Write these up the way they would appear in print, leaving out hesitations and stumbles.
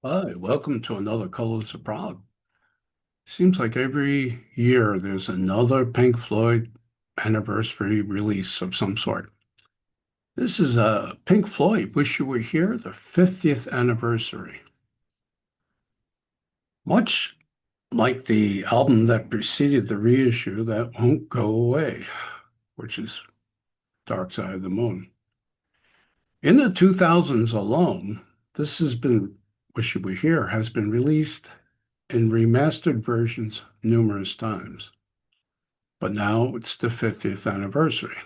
Hi, welcome to another Colors of Prague. Seems like every year there's another Pink Floyd anniversary release of some sort. This is Pink Floyd, Wish You Were Here, the 50th anniversary. Much like the album that preceded the reissue that won't go away, which is Dark Side of the Moon. In the 2000s alone, this has been, Wish You Were Here, has been released in remastered versions numerous times. But now it's the 50th anniversary.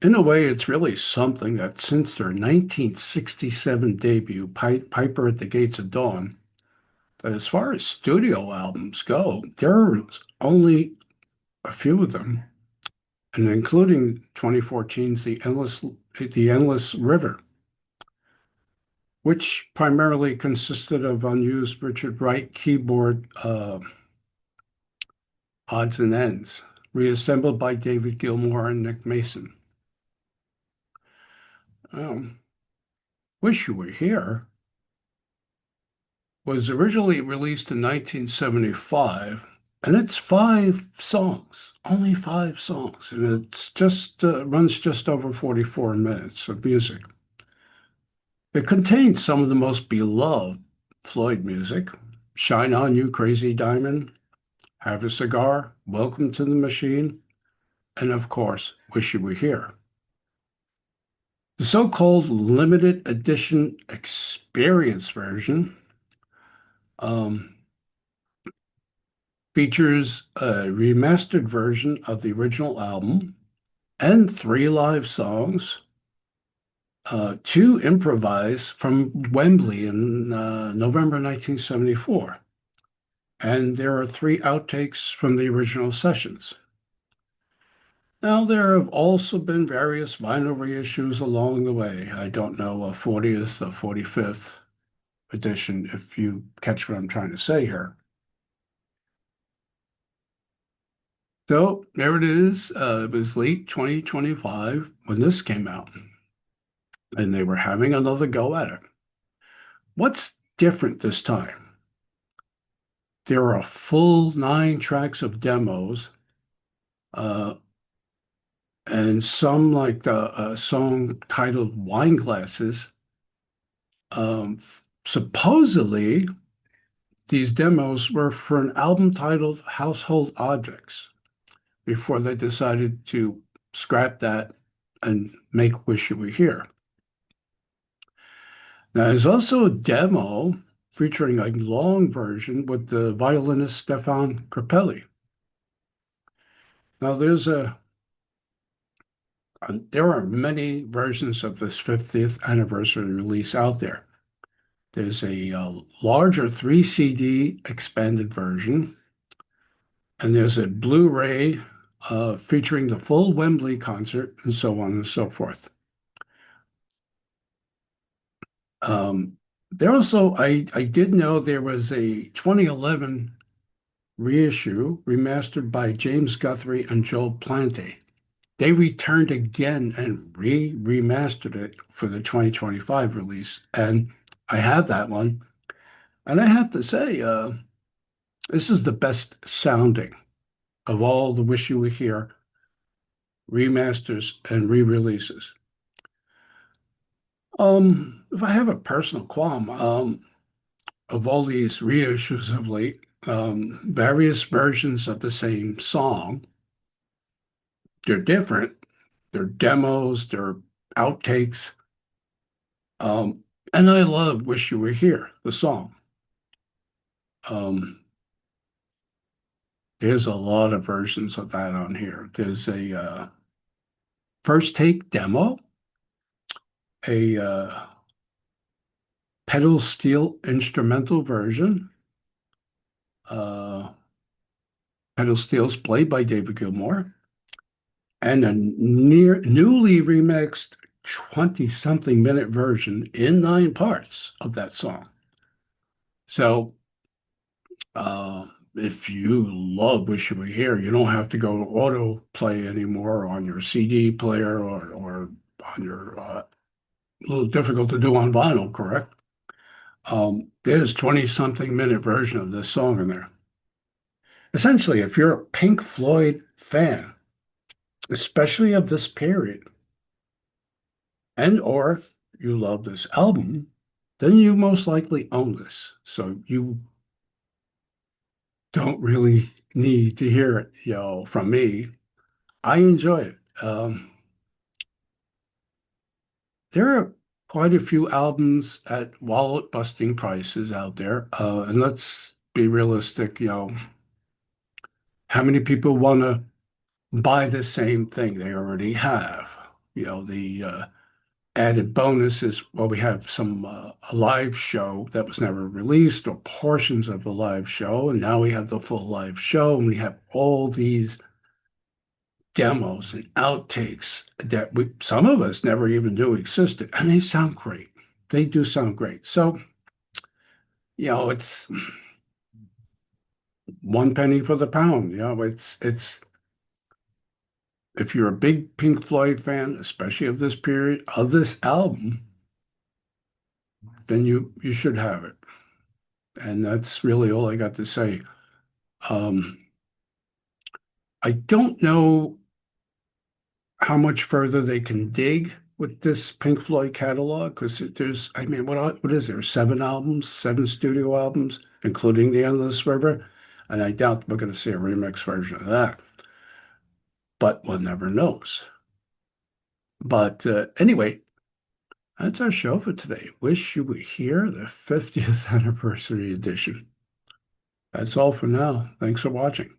In a way, it's really something that since their 1967 debut, Piper at the Gates of Dawn, that as far as studio albums go, there's only a few of them, and including 2014's The Endless River, which primarily consisted of unused Richard Wright keyboard odds and ends, reassembled by David Gilmour and Nick Mason. Um, Wish You Were Here was originally released in 1975, and it's 5 songs, only 5 songs, and it's just runs just over 44 minutes of music. It contains some of the most beloved Floyd music: Shine On You Crazy Diamond, Have a Cigar, Welcome to the Machine, and of course, Wish You Were Here. The so-called limited edition experience version um, features a remastered version of the original album and 3 live songs, 2 improvised from Wembley in November 1974. And there are 3 outtakes from the original sessions. Now, there have also been various vinyl reissues along the way. I don't know, a 40th, a 45th edition, if you catch what I'm trying to say here. So there it is. It was late 2025 when this came out, and they were having another go at it. What's different this time? There are a full 9 tracks of demos, uh, and some like the song titled Wine Glasses. Um, Supposedly, these demos were for an album titled Household Objects before they decided to scrap that and make Wish You Were Here. Now, there's also a demo featuring a long version with the violinist Stefan Grappelli. Now, there are many versions of this 50th anniversary release out there. There's a larger 3 CD expanded version, and there's a Blu-ray featuring the full Wembley concert, and so on and so forth. Um, there also, I did know there was a 2011 reissue remastered by James Guthrie and Joel Plante. They returned again and remastered it for the 2025 release, and I have that one. And I have to say, this is the best sounding of all the Wish You Were Here remasters and re-releases. If I have a personal qualm, of all these reissues of late, various versions of the same song, they're different. They're demos, they're outtakes. And I love Wish You Were Here, the song. Um, there's a lot of versions of that on here. There's a first take demo, a pedal steel instrumental version. Uh, Pedal steel's played by David Gilmour, and a newly remixed 20-something minute version in 9 parts of that song. So if you love Wish You Were Here, you don't have to go to autoplay anymore on your CD player or on your a little difficult to do on vinyl, correct? There's 20 something minute version of this song in there. Essentially, if you're a Pink Floyd fan, especially of this period, and or you love this album, then you most likely own this. So you don't really need to hear it, from me. I enjoy it. There are quite a few albums at wallet busting prices out there. And let's be realistic, how many people want to buy the same thing they already have? The added bonus is, well, we have a live show that was never released or portions of the live show, and now we have the full live show, and we have all these demos and outtakes that some of us never even knew existed, and they sound great. They do sound great. So, it's one penny for the pound. It's if you're a big Pink Floyd fan, especially of this period, of this album, then you should have it. And that's really all I got to say. Um, I don't know how much further they can dig with this Pink Floyd catalog because I mean, what is there? 7 albums, 7 studio albums, including The Endless River, and I doubt we're going to see a remix version of that. But one never knows. But anyway, that's our show for today. Wish you were here, the 50th anniversary edition. That's all for now. Thanks for watching.